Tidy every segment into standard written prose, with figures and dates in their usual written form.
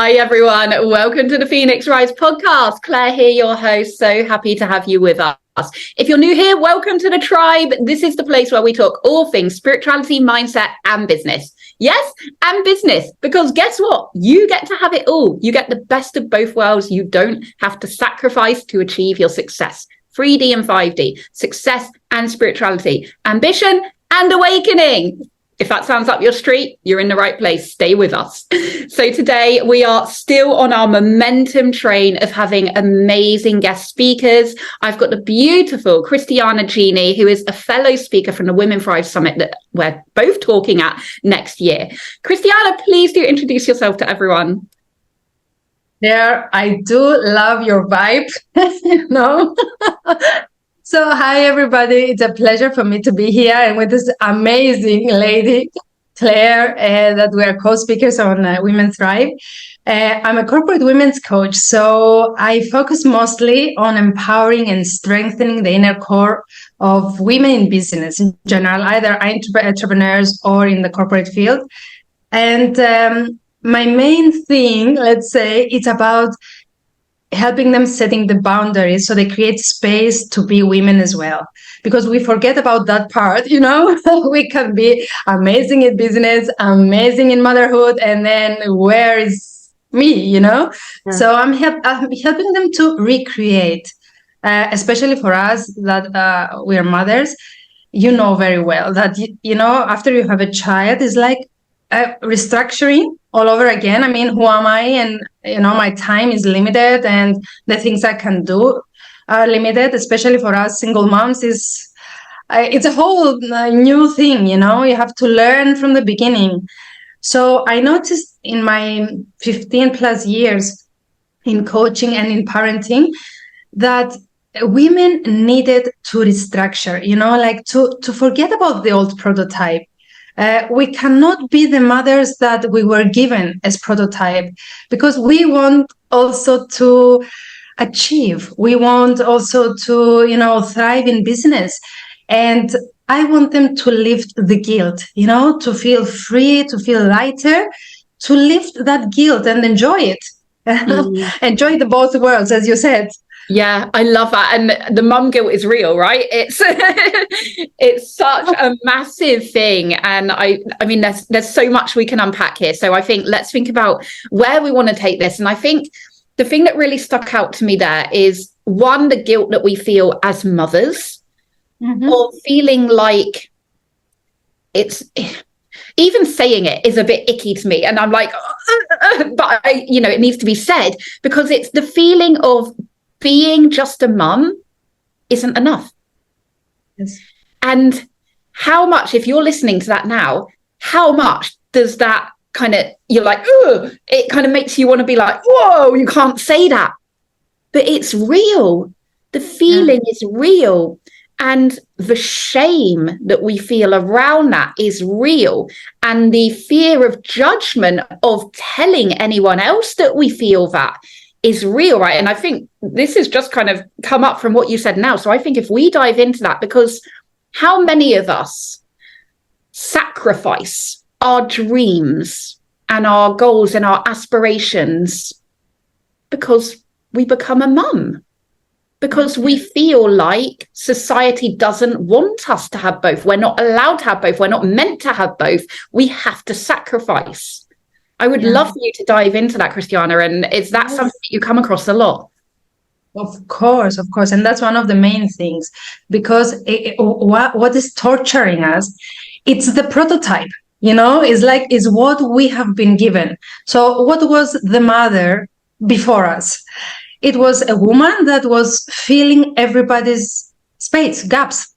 Hi, everyone. Welcome to the Phoenix Rise podcast. Claire here, your host. So happy to have you with us. If you're new here, welcome to the tribe. This is the place where we talk all things spirituality, mindset, and business. Yes, and business, because guess what? You get to have it all. You get the best of both worlds. You don't have to sacrifice to achieve your success. 3D and 5D, success and spirituality, ambition and awakening. If that sounds up your street, you're in the right place. Stay with us. So today we are still on our momentum train of having amazing guest speakers. I've got the beautiful Christiana Genie, who is a fellow speaker from the Women Thrive Summit that we're both talking at next year. Christiana, please do introduce yourself to everyone. There, I do love your vibe, you know. So, hi, everybody. It's a pleasure for me to be here and with this amazing lady, Claire, that we are co-speakers on Women Thrive. I'm a corporate women's coach, so I focus mostly on empowering and strengthening the inner core of women in business in general, either entrepreneurs or in the corporate field. And my main thing, let's say, it's about helping them setting the boundaries so they create space to be women as well, because we forget about that part. You know, we can be amazing in business, amazing in motherhood, and then where is me, you know? Yeah. So I'm helping them to recreate, especially for us that we are mothers. You know very well that, you know, after you have a child, it's like restructuring all over again. I mean, who am I? And, you know, my time is limited and the things I can do are limited, especially for us single moms. It's a whole new thing, you know, you have to learn from the beginning. So I noticed in my 15 plus years in coaching and in parenting that women needed to restructure, you know, like to forget about the old prototype. We cannot be the mothers that we were given as prototype, because we want also to achieve. We want also to, you know, thrive in business. And I want them to lift the guilt, you know, to feel free, to feel lighter, to lift that guilt and enjoy it. Enjoy the both worlds, as you said. Yeah, I love that. And the mum guilt is real, right? It's it's such a massive thing. And I mean, there's so much we can unpack here. So I think let's think about where we want to take this. And I think the thing that really stuck out to me there is, one, the guilt that we feel as mothers, or feeling like it's, even saying it is a bit icky to me. And I'm like, but you know, it needs to be said, because it's the feeling of being just a mum isn't enough. Yes. And how much, if you're listening to that now, how much does that kind of, you're like, oh, it kind of makes you want to be like, whoa, you can't say that. But it's real. The feeling is real. And the shame that we feel around that is real. And the fear of judgment of telling anyone else that we feel that is real, right? And I think this has just kind of come up from what you said now. So I think if we dive into that, because how many of us sacrifice our dreams and our goals and our aspirations because we become a mum, because we feel like society doesn't want us to have both. We're not allowed to have both. We're not meant to have both. We have to sacrifice. I would love for you to dive into that, Christiana. And is that something that you come across a lot? Of course. And that's one of the main things, because what is torturing us, it's the prototype, you know, is what we have been given. So what was the mother before us? It was a woman that was filling everybody's space, gaps.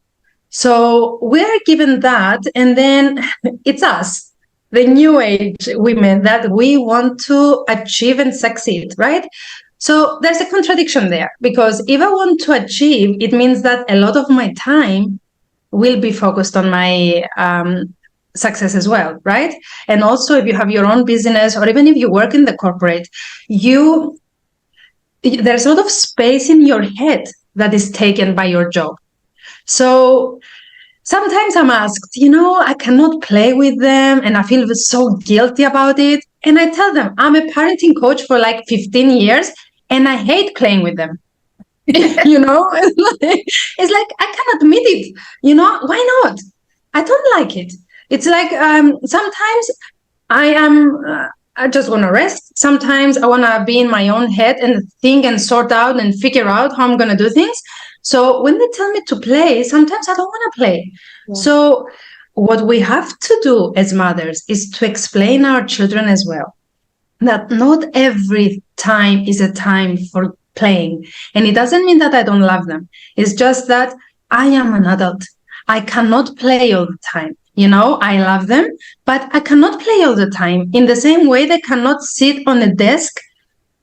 So we're given that, and then it's us, the new age women, that we want to achieve and succeed, right? So there's a contradiction there, because if I want to achieve, it means that a lot of my time will be focused on my success as well, right? And also, if you have your own business, or even if you work in the corporate, there's a lot of space in your head that is taken by your job. So sometimes I'm asked, you know, I cannot play with them and I feel so guilty about it. And I tell them, I'm a parenting coach for like 15 years and I hate playing with them. You know, it's like, I can admit it. You know, why not? I don't like it. It's like sometimes I just want to rest. Sometimes I want to be in my own head and think and sort out and figure out how I'm going to do things. So when they tell me to play, sometimes I don't want to play. Yeah. So what we have to do as mothers is to explain our children as well that not every time is a time for playing. And it doesn't mean that I don't love them. It's just that I am an adult. I cannot play all the time. You know, I love them, but I cannot play all the time. In the same way, they cannot sit on a desk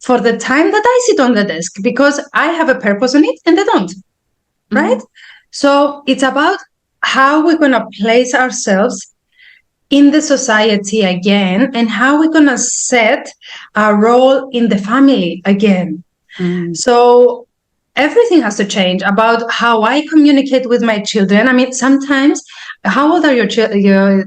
for the time that I sit on the desk because I have a purpose on it and they don't. Mm-hmm. Right? So it's about how we're going to place ourselves in the society again and how we're going to set our role in the family again. Mm. So everything has to change about how I communicate with my children. I mean, sometimes, how old are your children?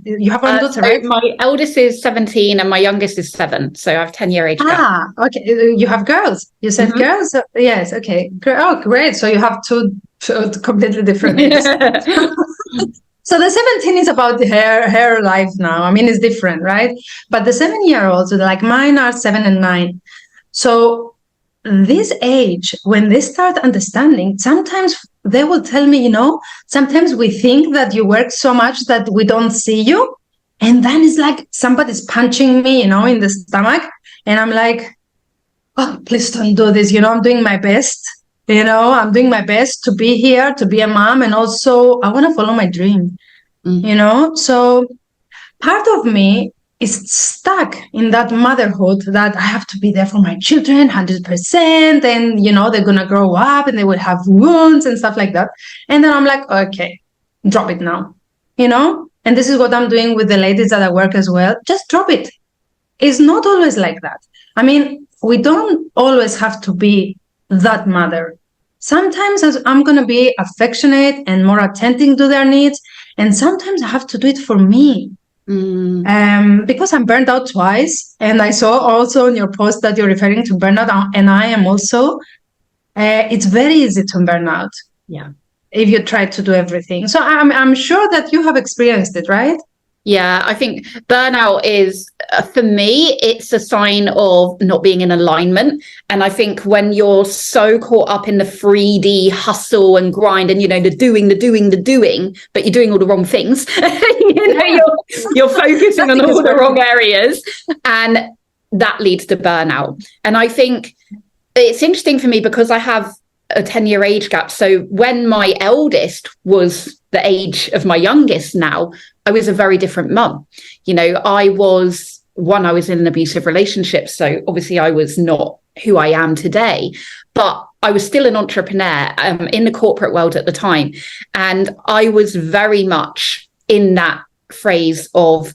You have one daughter, right? My eldest is 17 and my youngest is 7. So I have 10-year age gap. Ah, okay. You have girls. You said girls? Yes, okay. Oh, great. So you have two completely different ages. So the 17 is about her life now. I mean, it's different, right? But the 7-year-olds, like mine, are 7 and 9. So this age, when they start understanding, sometimes they will tell me, you know, sometimes we think that you work so much that we don't see you. And then it's like somebody's punching me, you know, in the stomach. And I'm like, oh, please don't do this. You know, I'm doing my best. You know, I'm doing my best to be here, to be a mom. And also I want to follow my dream, you know. So part of me is stuck in that motherhood that I have to be there for my children 100%. And, you know, they're going to grow up and they will have wounds and stuff like that. And then I'm like, okay, drop it now, you know. And this is what I'm doing with the ladies that I work as well. Just drop it. It's not always like that. I mean, we don't always have to be that mother. Sometimes I'm going to be affectionate and more attentive to their needs. And sometimes I have to do it for me. Because I'm burned out twice. And I saw also in your post that you're referring to burnout. And I am also, it's very easy to burn out. Yeah. If you try to do everything. So I'm sure that you have experienced it, right? Yeah, I think burnout is, for me, it's a sign of not being in alignment. And I think when you're so caught up in the 3D hustle and grind and, you know, the doing, but you're doing all the wrong things, you know, you're focusing on all the wrong areas, and that leads to burnout. And I think it's interesting for me because I have a 10-year age gap. So when my eldest was the age of my youngest now, I was a very different mum. You know, I was in an abusive relationship. So obviously I was not who I am today, but I was still an entrepreneur in the corporate world at the time. And I was very much in that phrase of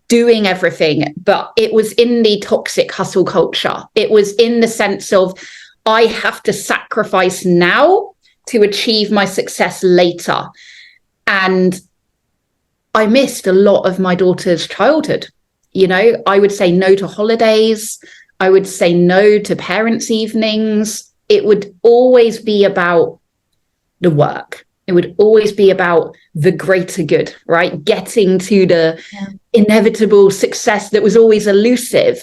doing everything, but it was in the toxic hustle culture. It was in the sense of, I have to sacrifice now to achieve my success later. And I missed a lot of my daughter's childhood. You know, I would say no to holidays. I would say no to parents' evenings. It would always be about the work. It would always be about the greater good, right? Getting to the inevitable success that was always elusive.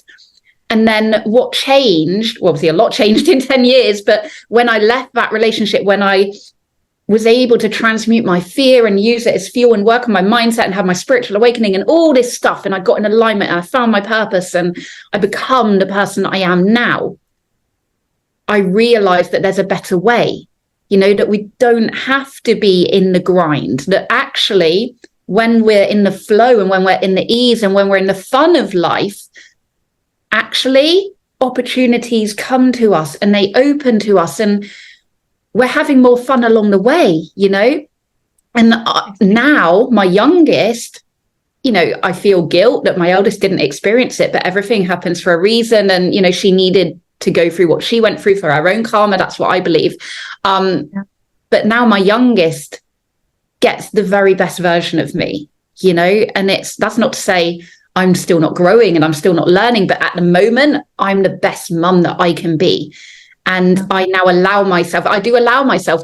And then what changed, well, obviously a lot changed in 10 years, but when I left that relationship, when I was able to transmute my fear and use it as fuel and work on my mindset and have my spiritual awakening and all this stuff, and I got in alignment and I found my purpose and I become the person I am now, I realized that there's a better way, you know, that we don't have to be in the grind, that actually when we're in the flow and when we're in the ease and when we're in the fun of life, actually opportunities come to us and they open to us and we're having more fun along the way, you know. And now my youngest, you know, I feel guilt that my eldest didn't experience it, but everything happens for a reason. And, you know, she needed to go through what she went through for her own karma. That's what I believe. But now my youngest gets the very best version of me, you know, and that's not to say I'm still not growing and I'm still not learning. But at the moment, I'm the best mum that I can be. And I now allow myself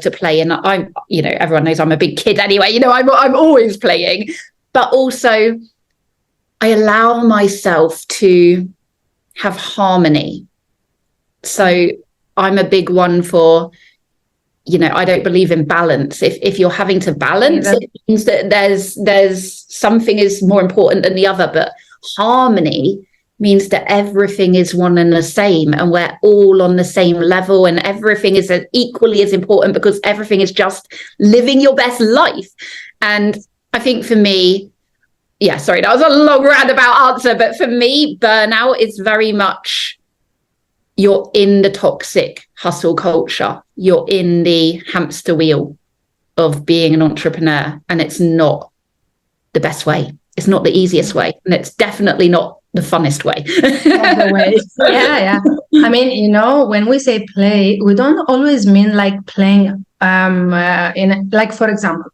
to play. And I'm, everyone knows I'm a big kid anyway, I'm always playing. But also I allow myself to have harmony. So I'm a big one for, I don't believe in balance. If you're having to balance, it means that there's something is more important than the other. But harmony means that everything is one and the same, and we're all on the same level, and everything is equally as important, because everything is just living your best life. And I think for me, sorry, that was a long roundabout answer, but for me, burnout is very much, you're in the toxic hustle culture. You're in the hamster wheel of being an entrepreneur, and it's not the best way. It's not the easiest way, and it's definitely not the funnest way. Yeah. I mean, when we say play, we don't always mean like playing like, for example,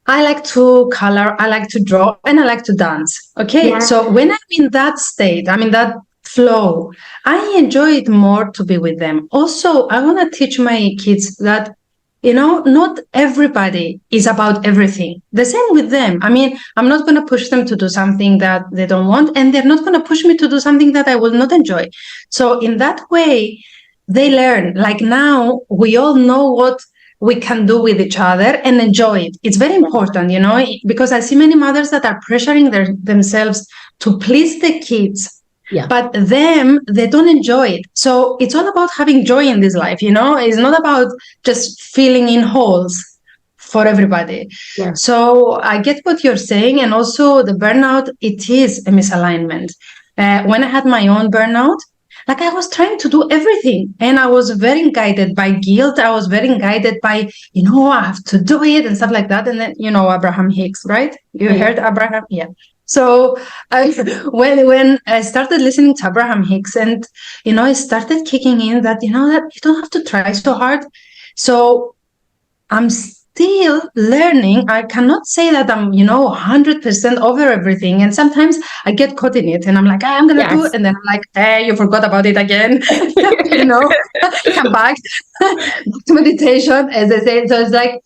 I like to color, I like to draw, and I like to dance. Okay. Yeah. So when I'm in that state, I'm in that flow, I enjoy it more to be with them. Also, I want to teach my kids that, not everybody is about everything. The same with them. I mean, I'm not going to push them to do something that they don't want, and they're not going to push me to do something that I will not enjoy. So in that way, they learn. Like, now we all know what we can do with each other and enjoy it. It's very important, because I see many mothers that are pressuring themselves to please the kids. Yeah. But they don't enjoy it. So it's all about having joy in this life, It's not about just filling in holes for everybody. Yeah. So I get what you're saying. And also the burnout, it is a misalignment. When I had my own burnout, like, I was trying to do everything, and I was very guided by guilt. I was very guided by, I have to do it and stuff like that. And then, Abraham Hicks, right? You heard Abraham? Yeah. So when I started listening to Abraham Hicks, and, it started kicking in that, that you don't have to try so hard. So I'm still learning. I cannot say that I'm, 100% over everything. And sometimes I get caught in it, and I'm like, I'm going to do it. And then I'm like, hey, you forgot about it again. Come back to meditation, as I say. So it's like,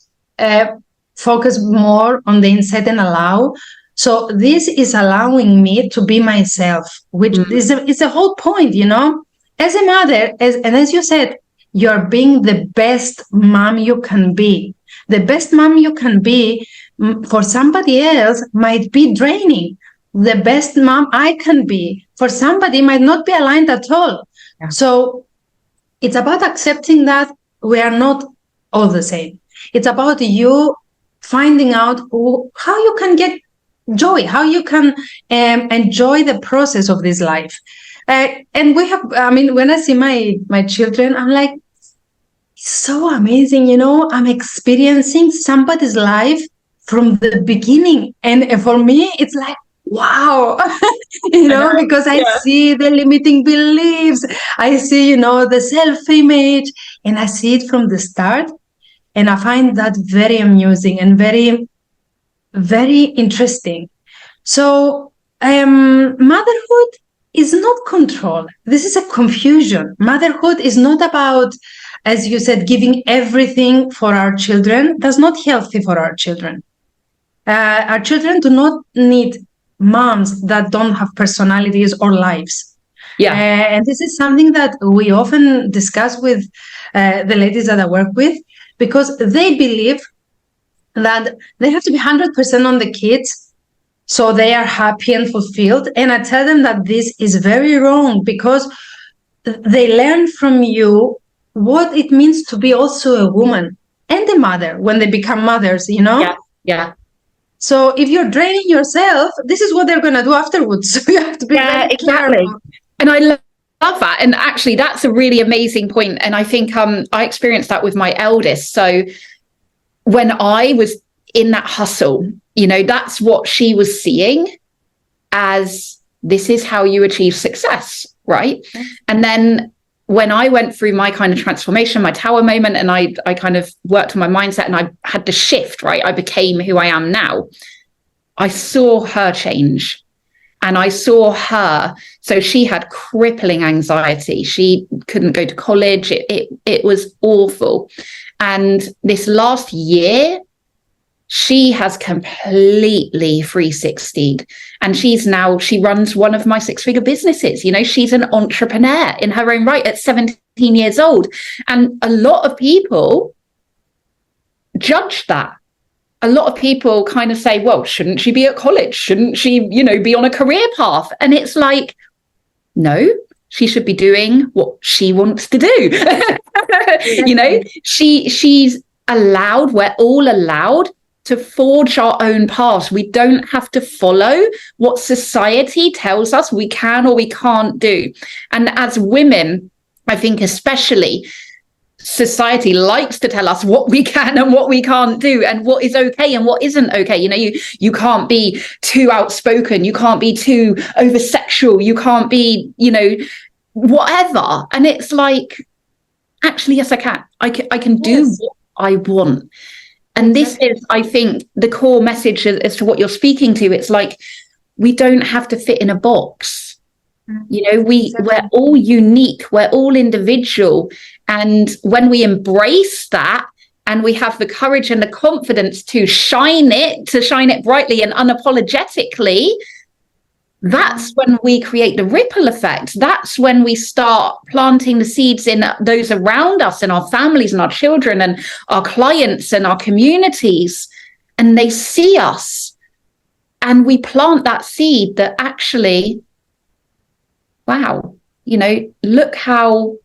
focus more on the inside and allow. So this is allowing me to be myself, which is the whole point, as a mother, and as you said, you're being the best mom you can be. The best mom you can be for somebody else might be draining. The best mom I can be for somebody might not be aligned at all. Yeah. So it's about accepting that we are not all the same. It's about you finding out how you can get joy, how you can enjoy the process of this life. And when I see my children, I'm like, so amazing, I'm experiencing somebody's life from the beginning. And for me, it's like, wow, because I see the limiting beliefs. I see, the self-image, and I see it from the start. And I find that very amusing and very, very interesting. So motherhood is not control. This is a confusion. Motherhood is not about, as you said, giving everything for our children. That's not healthy for our children. Our children do not need moms that don't have personalities or lives. Yeah. And this is something that we often discuss with the ladies that I work with, because they believe that they have to be 100% on the kids so they are happy and fulfilled. And I tell them that this is very wrong, because they learn from you what it means to be also a woman and a mother when they become mothers, Yeah. So if you're draining yourself, this is what they're going to do afterwards. So you have to be very careful. And I love that. And actually, that's a really amazing point. And I think I experienced that with my eldest. So when I was in that hustle, that's what she was seeing as, this is how you achieve success, right? Okay. And then when I went through my kind of transformation, my tower moment, and I kind of worked on my mindset, and I had to shift, right? I became who I am now. I saw her change. And I saw her. So she had crippling anxiety. She couldn't go to college. It was awful. And this last year, she has completely 360'd. And she runs one of my 6-figure businesses. You know, she's an entrepreneur in her own right at 17 years old. And a lot of people judge that. A lot of people kind of say, well, shouldn't she be at college? Shouldn't she, you know, be on a career path? And it's like, no, she should be doing what she wants to do. You know, she's allowed, we're all allowed to forge our own paths. We don't have to follow what society tells us we can or we can't do. And as women, I think especially, society likes to tell us what we can and what we can't do and what is okay and what isn't okay. You know, you can't be too outspoken, you can't be too over sexual, you can't be, you know, whatever. And it's like, actually, yes, I can. I can do what I want. And this is, I think, the core message as to what you're speaking to. It's like, we don't have to fit in a box. You know, we're all unique, we're all individual. And when we embrace that and we have the courage and the confidence to shine it brightly and unapologetically, that's when we create the ripple effect. That's when we start planting the seeds in those around us, in our families and our children and our clients and our communities. And they see us and we plant that seed that actually, wow, you know, look how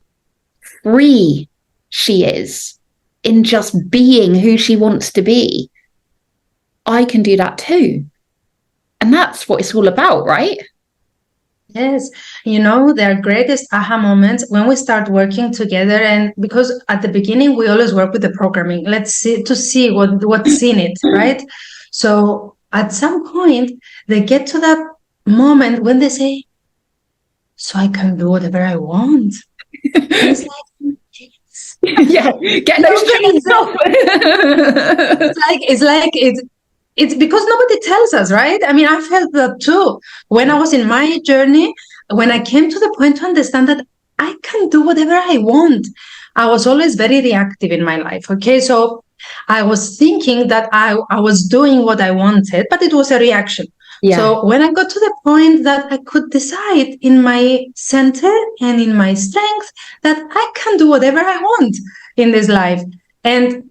free she is in just being who she wants to be. I can do that too. And that's what it's all about, right? Yes. You know, their greatest aha moments when we start working together. And because at the beginning, we always work with the programming. Let's see what's in it, right? So at some point, they get to that moment when they say, so I can do whatever I want. It's like, yes. Yeah, get those chains off. It's because nobody tells us, right? I mean, I felt that too. When I was in my journey, when I came to the point to understand that I can do whatever I want, I was always very reactive in my life. Okay, so I was thinking that I was doing what I wanted, but it was a reaction. Yeah. So when I got to the point that I could decide in my center and in my strength that I can do whatever I want in this life. And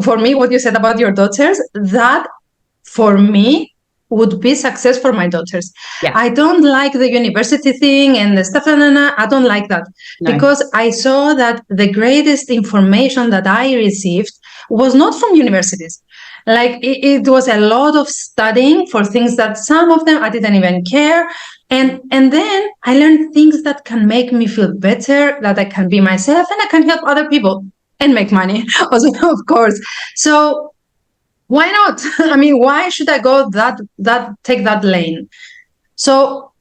for me, what you said about your daughters, that for me would be success for my daughters. Yeah. I don't like the university thing and the stuff. I don't like that. No. Because I saw that the greatest information that I received was not from universities. Like it was a lot of studying for things that some of them I didn't even care. And then I learned things that can make me feel better, that I can be myself and I can help other people and make money also, of course. So why not? I mean, why should I go take that lane? So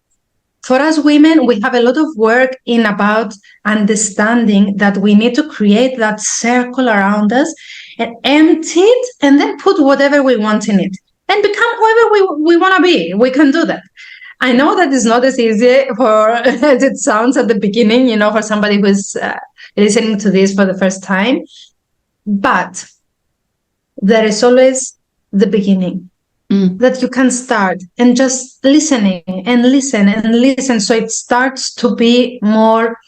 for us women, we have a lot of work in about understanding that we need to create that circle around us and empty it and then put whatever we want in it and become whoever we want to be. We can do that. I know that it's not as easy as it sounds at the beginning, you know, for somebody who's listening to this for the first time, but there is always the beginning that you can start and just listening and listen and listen. So it starts to be more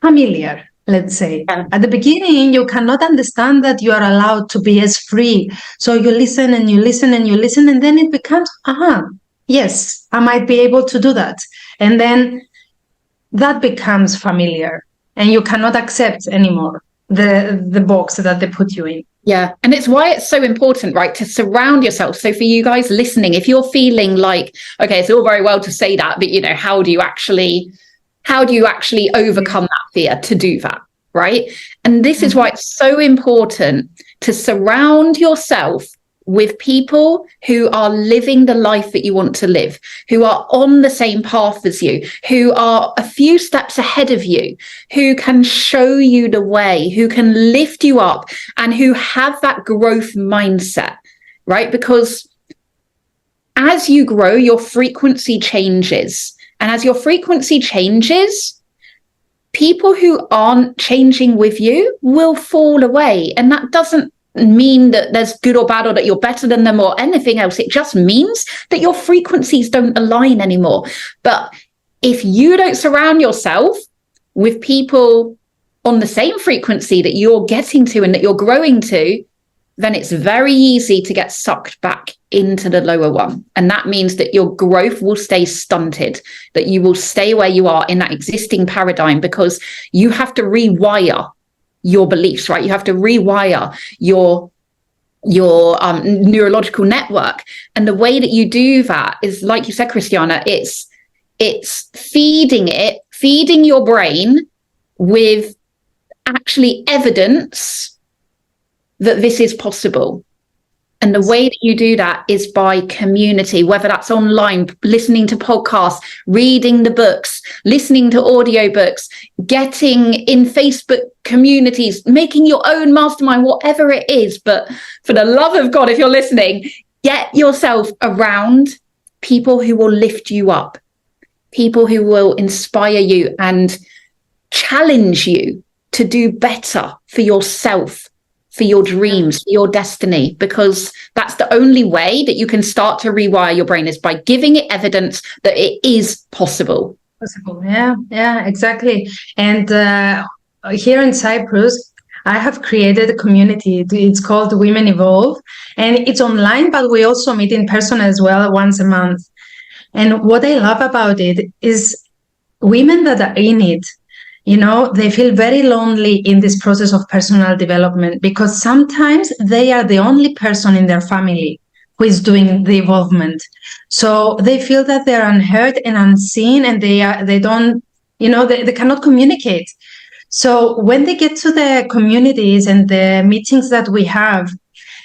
familiar, let's say. Yeah. At the beginning, you cannot understand that you are allowed to be as free. So you listen and you listen and you listen, and then it becomes, yes, I might be able to do that. And then that becomes familiar and you cannot accept anymore the box that they put you in. Yeah. And it's why it's so important, right, to surround yourself. So for you guys listening, if you're feeling like, okay, it's all very well to say that, but, you know, how do you actually overcome that fear to do that, right? And this is why it's so important to surround yourself with people who are living the life that you want to live, who are on the same path as you, who are a few steps ahead of you, who can show you the way, who can lift you up, and who have that growth mindset, right? Because as you grow, your frequency changes. And as your frequency changes, people who aren't changing with you will fall away. And that doesn't mean that there's good or bad or that you're better than them or anything else. It just means that your frequencies don't align anymore. But if you don't surround yourself with people on the same frequency that you're getting to and that you're growing to, then it's very easy to get sucked back into the lower one. And that means that your growth will stay stunted, that you will stay where you are in that existing paradigm, because you have to rewire your beliefs, right? You have to rewire your neurological network. And the way that you do that is, like you said, Christiana, it's feeding your brain with actually evidence that this is possible. And the way that you do that is by community, whether that's online, listening to podcasts, reading the books, listening to audiobooks, getting in Facebook communities, making your own mastermind, whatever it is. But for the love of God, if you're listening, get yourself around people who will lift you up, people who will inspire you and challenge you to do better for yourself, for your dreams, for your destiny, because that's the only way that you can start to rewire your brain, is by giving it evidence that it is possible. Yeah, exactly. And here in Cyprus, I have created a community. It's called Women Evolve, and it's online, but we also meet in person as well once a month. And what I love about it is women that are in it, they feel very lonely in this process of personal development, because sometimes they are the only person in their family who is doing the evolvement. So they feel that they're unheard and unseen, and they don't, they cannot communicate. So when they get to the communities and the meetings that we have,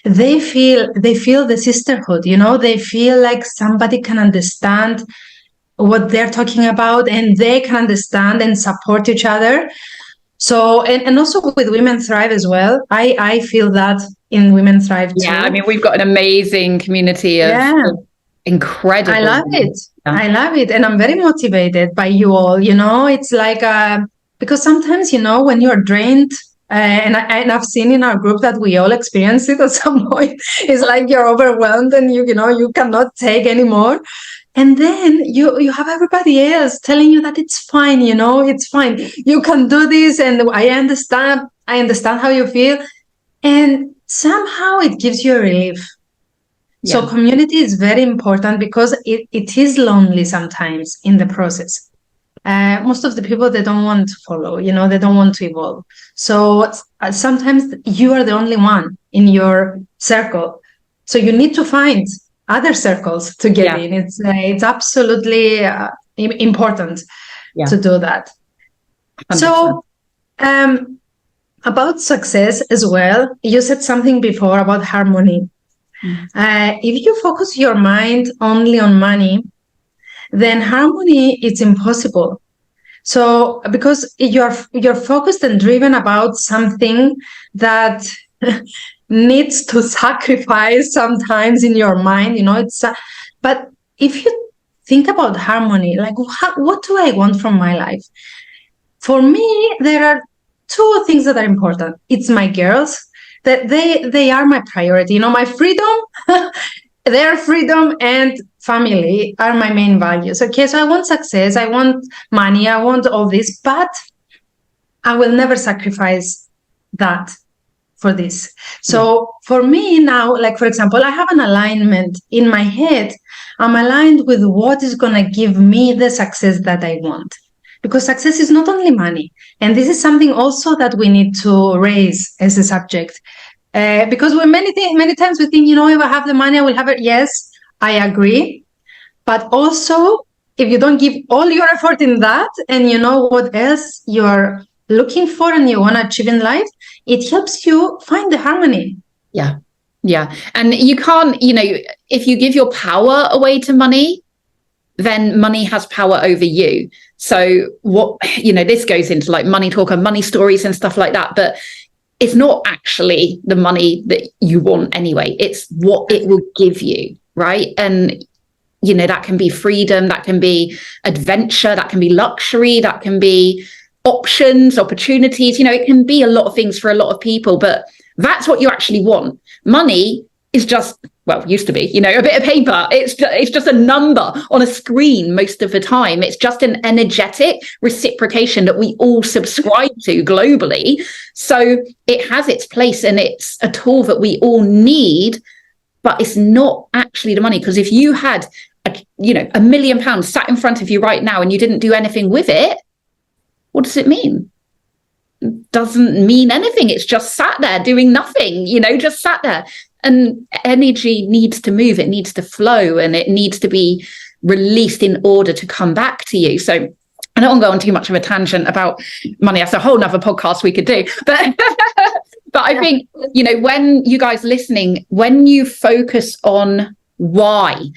they feel the sisterhood, they feel like somebody can understand what they're talking about, and they can understand and support each other. So, and also with Women Thrive as well. I feel that in Women Thrive too. Yeah, I mean, we've got an amazing community of incredible. I love it. I love it. And I'm very motivated by you all. It's like, because sometimes, when you're drained, and I've seen in our group that we all experience it at some point. It's like you're overwhelmed and you cannot take anymore. And then you have everybody else telling you that it's fine, it's fine. You can do this, and I understand how you feel. And somehow it gives you a relief. Yeah. So community is very important, because it is lonely sometimes in the process. Most of the people, they don't want to follow, they don't want to evolve. So sometimes you are the only one in your circle. So you need to find other circles to get in. It's absolutely important to do that. 100%. So about success as well, you said something before about harmony. If you focus your mind only on money, then harmony is impossible. So because you're focused and driven about something that needs to sacrifice sometimes in your mind, but if you think about harmony, like what do I want from my life? For me, there are two things that are important. It's my girls, that they are my priority. My freedom, their freedom and family are my main values. Okay, so I want success, I want money, I want all this, but I will never sacrifice that for this. So for me now, like for example, I have an alignment in my head. I'm aligned with what is going to give me the success that I want. Because success is not only money. And this is something also that we need to raise as a subject. Because many times we think, if I have the money, I will have it. Yes, I agree. But also, if you don't give all your effort in that, and what else you're looking for and you want to achieve in life, it helps you find the harmony. Yeah. And you can't, if you give your power away to money, then money has power over you. So this goes into like money talk and money stories and stuff like that. But it's not actually the money that you want anyway. It's what it will give you, right? And that can be freedom, that can be adventure, that can be luxury, that can be options, opportunities. It can be a lot of things for a lot of people, but that's what you actually want. Money is just, used to be, a bit of paper. It's just a number on a screen most of the time. It's just an energetic reciprocation that we all subscribe to globally. So it has its place and it's a tool that we all need, but it's not actually the money. Because if you had £1 million sat in front of you right now and you didn't do anything with it, what does it mean? It doesn't mean anything. It's just sat there doing nothing, just sat there. And energy needs to move, it needs to flow, and it needs to be released in order to come back to you. So I don't want to go on too much of a tangent about money. That's a whole nother podcast we could do. But but I think, when you guys listening, when you focus on why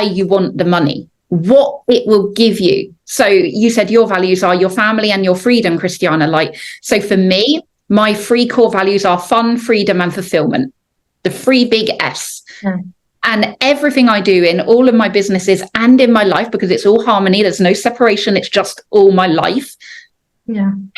you want the money, what it will give you. So you said your values are your family and your freedom, Christiana. So for me, my 3 core values are fun, freedom, and fulfillment. The 3 big S. And everything I do in all of my businesses and in my life, because it's all harmony, there's no separation, it's just all my life,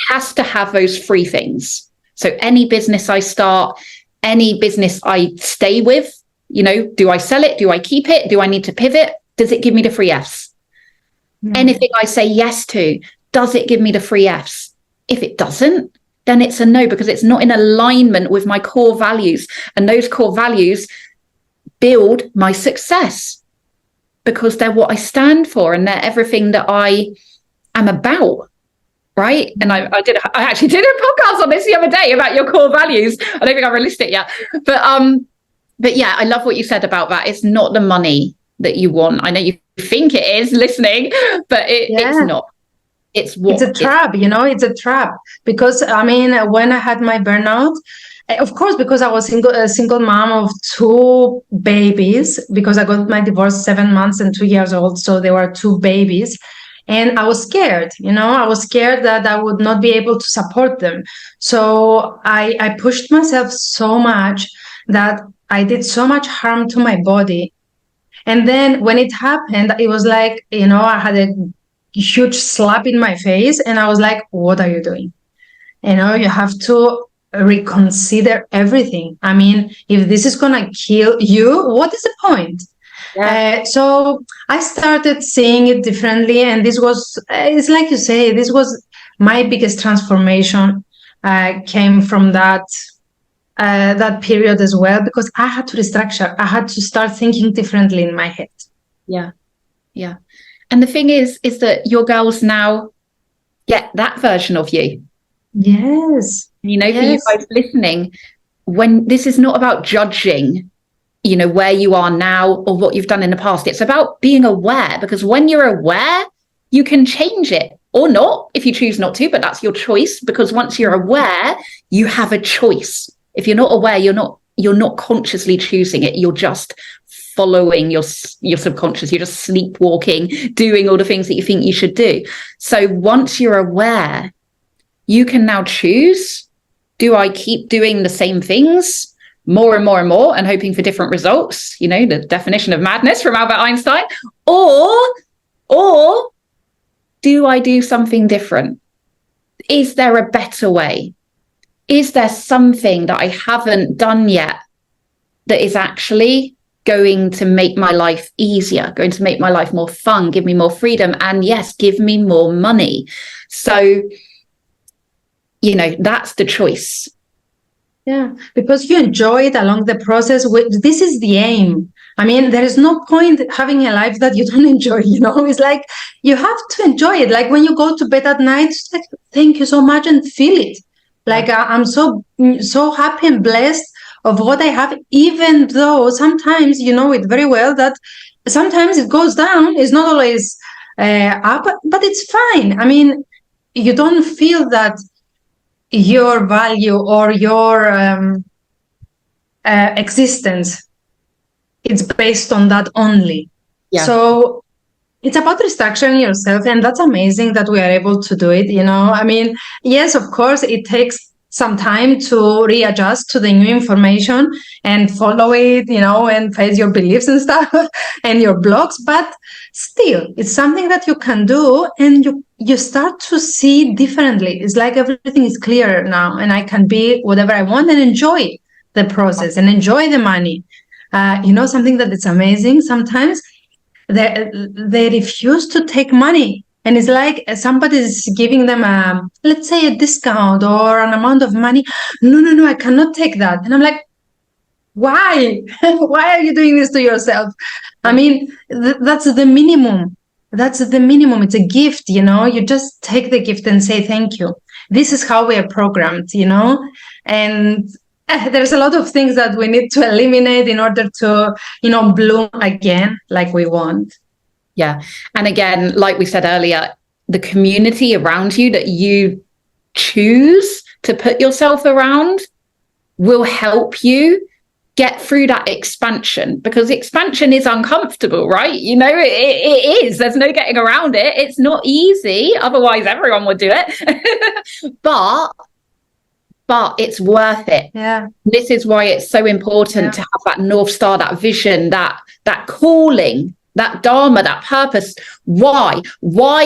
has to have those 3 things. So any business I start, any business I stay with, do I sell it? Do I keep it? Do I need to pivot? Does it give me the 3 Fs? Anything I say yes to, does it give me the 3 Fs? If it doesn't, then it's a no, because it's not in alignment with my core values. And those core values build my success because they're what I stand for and they're everything that I am about. Right. And I actually did a podcast on this the other day about your core values. I don't think I've released it yet. But yeah, I love what you said about that. It's not the money that you want. I know you think it is listening, but it's not. It's a trap, it's a trap. Because when I had my burnout, of course, because I was a single mom of 2 babies, because I got my divorce 7 months and 2 years old. So there were 2 babies. And I was scared, I was scared that I would not be able to support them. So I pushed myself so much that I did so much harm to my body. And then when it happened, it was like, I had a huge slap in my face. And I was like, what are you doing? You have to reconsider everything. If this is going to kill you, what is the point? So I started seeing it differently. And this was, it's like you say, this was my biggest transformation, came from that period as well, because I had to restructure. I had to start thinking differently in my head. Yeah. And the thing is that your girls now get that version of you. Yes. For you guys listening, when this is not about judging, where you are now or what you've done in the past. It's about being aware, because when you're aware, you can change it or not if you choose not to, but that's your choice, because once you're aware, you have a choice. If you're not aware, you're not consciously choosing it. You're just following your subconscious. You're just sleepwalking, doing all the things that you think you should do. So once you're aware, you can now choose, do I keep doing the same things more and more and more and hoping for different results, the definition of madness from Albert Einstein, or do I do something different? Is there a better way? Is there something that I haven't done yet that is actually going to make my life easier, going to make my life more fun, give me more freedom, and yes, give me more money? So, that's the choice. Yeah, because you enjoy it along the process. This is the aim. There is no point having a life that you don't enjoy, It's like you have to enjoy it. Like when you go to bed at night, it's like, thank you so much, and feel it. Like I'm so happy and blessed of what I have, even though sometimes you know it very well that sometimes it goes down. It's not always up, but it's fine. You don't feel that your value or your existence, it's based on that only. So it's about restructuring yourself, and that's amazing that we are able to do it. Yes, of course, it takes some time to readjust to the new information and follow it, and face your beliefs and stuff and your blocks. But still, it's something that you can do, and you start to see differently. It's like everything is clearer now, and I can be whatever I want and enjoy the process and enjoy the money. Something that is amazing. Sometimes they refuse to take money. And it's like somebody is giving them let's say a discount or an amount of money. No, I cannot take that. And I'm like, why? Why are you doing this to yourself? I mean, that's the minimum. That's the minimum. It's a gift, you just take the gift and say, thank you. This is how we are programmed, and there's a lot of things that we need to eliminate in order to, bloom again like we want. Yeah. And again, like we said earlier, the community around you that you choose to put yourself around will help you get through that expansion, because expansion is uncomfortable, right? It is. There's no getting around it. It's not easy. Otherwise, everyone would do it. But it's worth it. Yeah. This is why it's so important to have that North Star, that vision, that calling, that dharma, that purpose. Why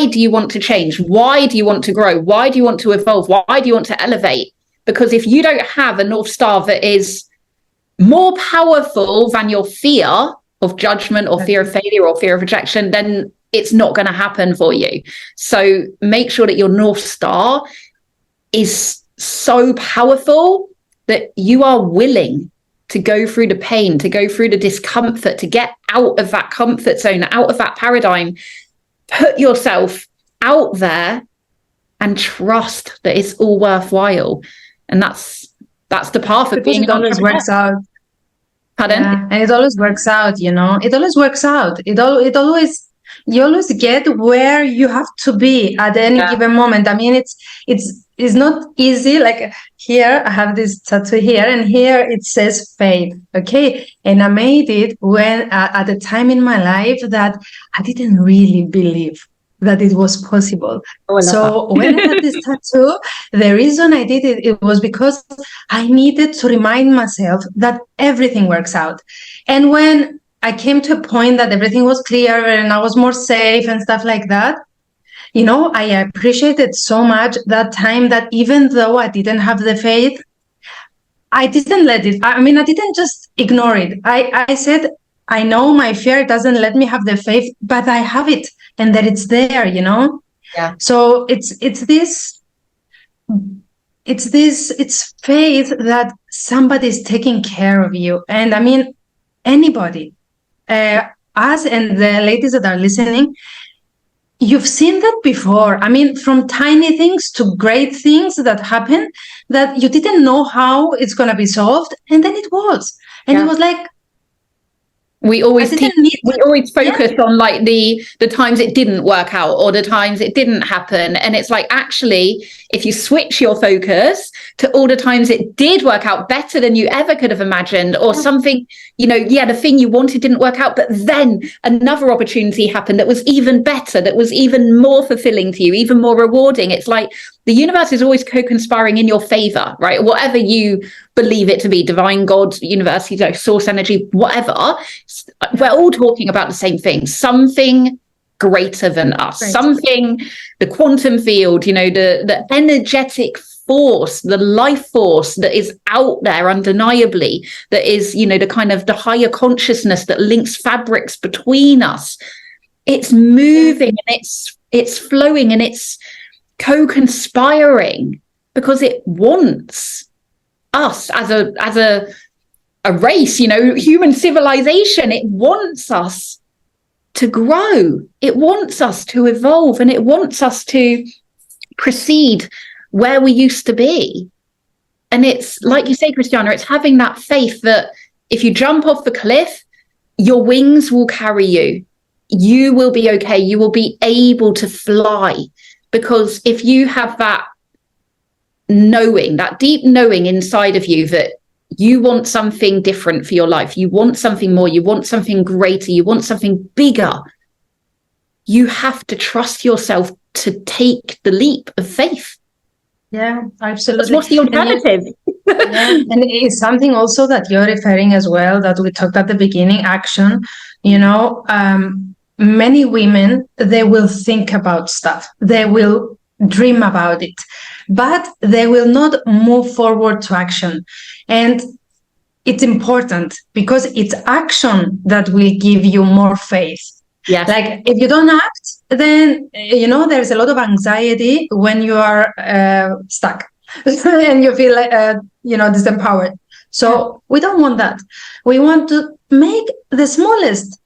do you want to change? Why do you want to grow? Why do you want to evolve? Why do you want to elevate? Because if you don't have a North Star that is more powerful than your fear of judgment or fear of failure or fear of rejection, then it's not going to happen for you. So make sure that your North Star is so powerful that you are willing to go through the pain, to go through the discomfort, to get out of that comfort zone, out of that paradigm, put yourself out there and trust that it's all worthwhile. And that's the path of being. It always works out. Pardon? Yeah, and it always works out, it always works out. You always get where you have to be at any given moment. I mean, it's not easy. Like here, I have this tattoo here, and here it says faith. Okay. And I made it when at a time in my life that I didn't really believe that it was possible. So when I had this tattoo, the reason I did it was because I needed to remind myself that everything works out. And when I came to a point that everything was clear and I was more safe and stuff like that, I appreciated so much that time, that even though I didn't have the faith, I didn't let it. I didn't just ignore it. I said, I know my fear doesn't let me have the faith, but I have it, and that it's there, Yeah. So it's faith that somebody is taking care of you. And I mean, anybody, us and the ladies that are listening, you've seen that before. I mean, from tiny things to great things that happen that you didn't know how it's going to be solved. And then it was. And it was like, we always focus on like the times it didn't work out or the times it didn't happen. And it's like, actually, if you switch your focus to all the times it did work out better than you ever could have imagined, or something, the thing you wanted didn't work out, but then another opportunity happened that was even better, that was even more fulfilling to you, even more rewarding. It's like the universe is always co-conspiring in your favor, right? Whatever you believe it to be, divine, God, universe, source energy, whatever. We're all talking about the same thing, something greater than us, something, the quantum field, the energetic force, the life force that is out there undeniably, that is, the kind of the higher consciousness that links fabrics between us. It's moving and it's flowing and it's co-conspiring because it wants us as a race, human civilization. It wants us to grow. It wants us to evolve, and it wants us to proceed where we used to be. And it's like you say, Christiana, it's having that faith that if you jump off the cliff, your wings will carry you. You will be okay. You will be able to fly. Because if you have that knowing, that deep knowing inside of you that you want something different for your life, you want something more, you want something greater, you want something bigger, you have to trust yourself to take the leap of faith. Yeah, absolutely. What's the alternative? Yeah, and it's something also that you're referring as well, that we talked at the beginning, action. Many women, they will think about stuff, they will dream about it, but they will not move forward to action. And it's important because it's action that will give you more faith. Yes. Like if you don't act, then, there's a lot of anxiety when you are stuck and you feel like, disempowered. So we don't want that. We want to make the smallest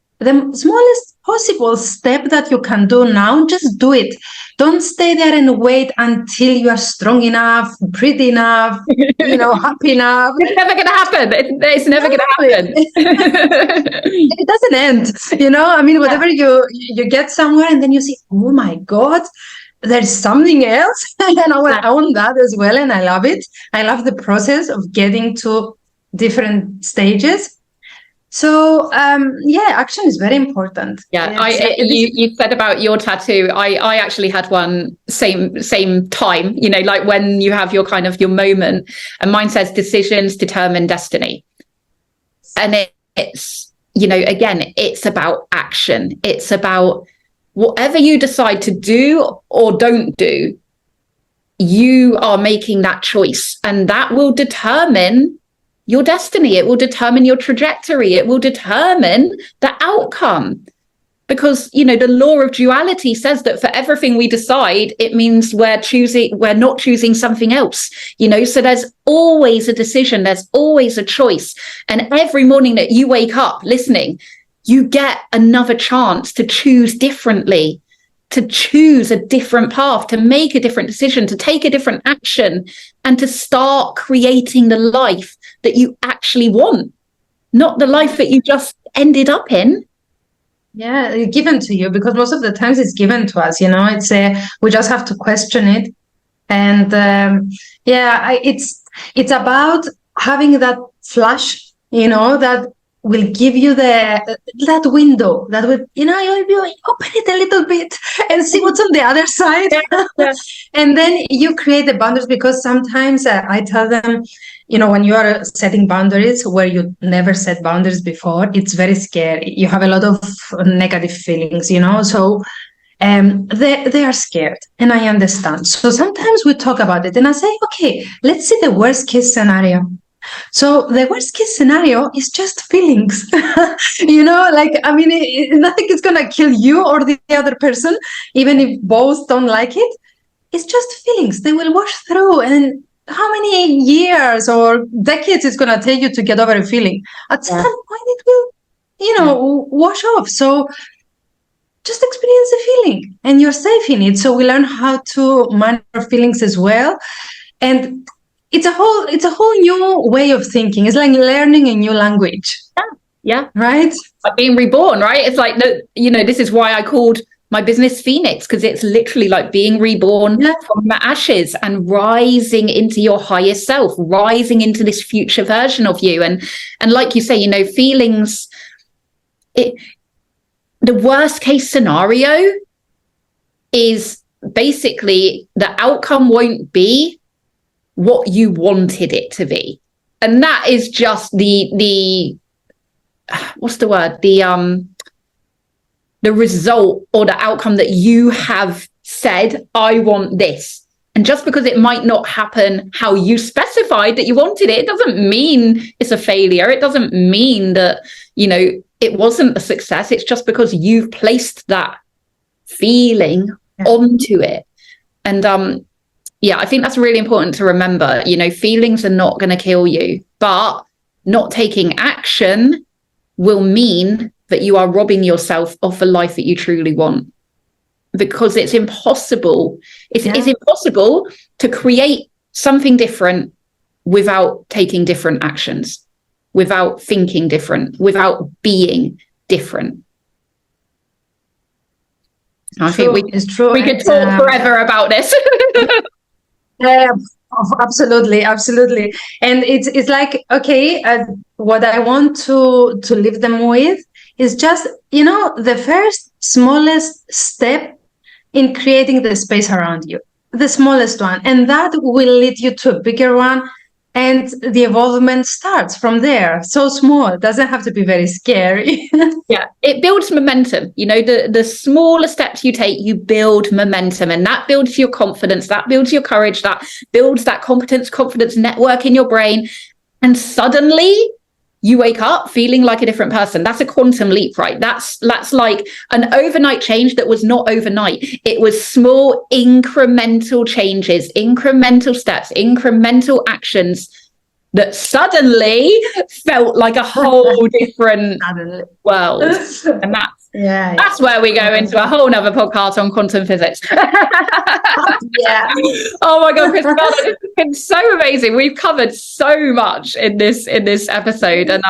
possible step that you can do now. Just do it. Don't stay there and wait until you are strong enough, pretty enough, happy enough. It's never going to happen. It's never going to happen. It doesn't end. Whatever you get somewhere and then you see, oh my God, there's something else. And I want that as well. And I love it. I love the process of getting to different stages. So, action is very important. Yeah, you said about your tattoo. I actually had one same time, like when you have your kind of your moment, and mine says decisions determine destiny. And it's, again, it's about action. It's about whatever you decide to do or don't do, you are making that choice, and that will determine your destiny. It will determine your trajectory. It will determine the outcome, because the law of duality says that for everything we decide, it means we're not choosing something else. So there's always a decision, there's always a choice. And every morning that you wake up listening, you get another chance to choose differently, to choose a different path, to make a different decision, to take a different action, and to start creating the life that you actually want, not the life that you just ended up in. Yeah, it's given to you, because most of the times it's given to us. It's we just have to question it, and it's about having that flash, that will give you that window that will, you open it a little bit and see what's on the other side. Yeah. And then you create the boundaries, because sometimes I tell them, when you are setting boundaries where you never set boundaries before, it's very scary. You have a lot of negative feelings, so they are scared, and I understand. So sometimes we talk about it and I say, okay, let's see the worst case scenario. So the worst case scenario is just feelings. Nothing is going to kill you or the other person, even if both don't like it. It's just feelings. They will wash through. And how many years or decades it's going to take you to get over a feeling? At some point it will, wash off. So just experience the feeling, and you're safe in it. So we learn how to manage our feelings as well. And it's a whole new way of thinking. It's like learning a new language. Yeah. Right? Like being reborn, right? It's like, this is why I called my business Phoenix, because it's literally like being reborn from the ashes and rising into your highest self, rising into this future version of you. And like you say, feelings, the worst case scenario is basically the outcome won't be what you wanted it to be. And that is just the what's the word? The result or the outcome that you have said, I want this. And just because it might not happen how you specified that you wanted it, it doesn't mean it's a failure. It doesn't mean that, it wasn't a success. It's just because you've placed that feeling onto it. And I think that's really important to remember. Feelings are not going to kill you, but not taking action will mean that you are robbing yourself of the life that you truly want, because it's impossible. It's impossible to create something different without taking different actions, without thinking different, without being different. I think we could talk forever about this. Absolutely. And it's like, okay, what I want to leave them with is just, the first smallest step in creating the space around you. the smallest one, and that will lead you to a bigger one. And the evolvement starts from there. So small. It doesn't have to be very scary. Yeah, it builds momentum. You know, the smaller steps you take, you build momentum, and that builds your confidence, that builds your courage, that builds that confidence network in your brain. And suddenly you wake up feeling like a different person. That's a quantum leap, right? That's like an overnight change that was not overnight. It was small incremental changes, incremental steps, incremental actions that suddenly felt like a whole different world. And that's where we go into a whole nother podcast on quantum physics. Yeah. Oh my God, Christiana, it's been so amazing. We've covered so much in this episode. And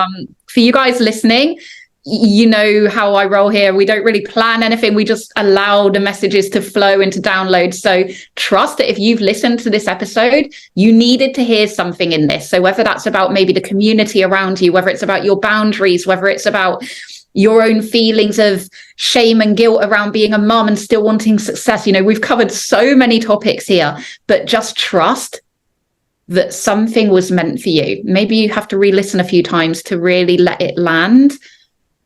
for you guys listening, you know how I roll here. We don't really plan anything. We just allow the messages to flow into download. So trust that if you've listened to this episode, you needed to hear something in this. So whether that's about maybe the community around you, whether it's about your boundaries, whether it's about your own feelings of shame and guilt around being a mom and still wanting success. You know, we've covered so many topics here, but just trust that something was meant for you. Maybe you have to re-listen a few times to really let it land.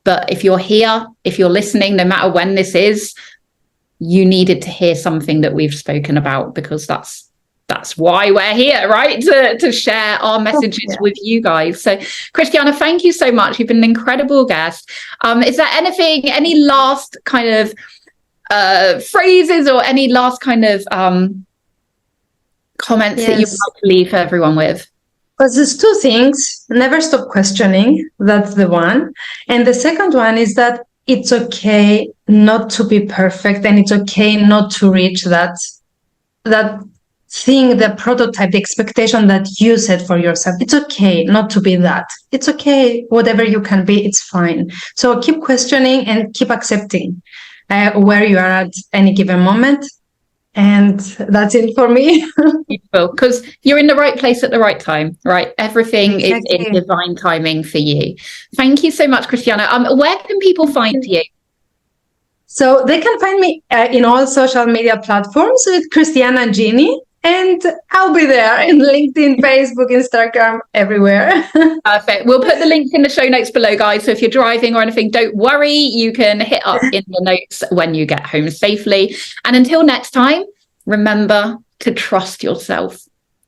But if you're here, if you're listening, no matter when this is, you needed to hear something that we've spoken about, because that's why we're here, right? To share our messages with you guys. So Christiana, thank you so much. You've been an incredible guest. Is there any last kind of phrases or any last kind of comments that you'd like to leave everyone with? Because there's two things. Never stop questioning. That's the one. And the second one is that it's okay not to be perfect, and it's okay not to reach that thing, the prototype, the expectation that you set for yourself. It's okay not to be that. It's okay, whatever you can be, it's fine. So keep questioning and keep accepting where you are at any given moment. And that's it for me. Beautiful, because you're in the right place at the right time, right? Everything is in divine timing for you. Thank you so much, Christiana. Where can people find you? So they can find me in all social media platforms with Christiana Genie. And I'll be there in LinkedIn, Facebook, Instagram, everywhere. Perfect. We'll put the links in the show notes below, guys. So if you're driving or anything, don't worry. You can hit up in the notes when you get home safely. And until next time, remember to trust yourself.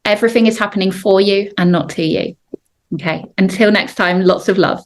Everything is happening for you and not to you. Okay. Until next time, lots of love.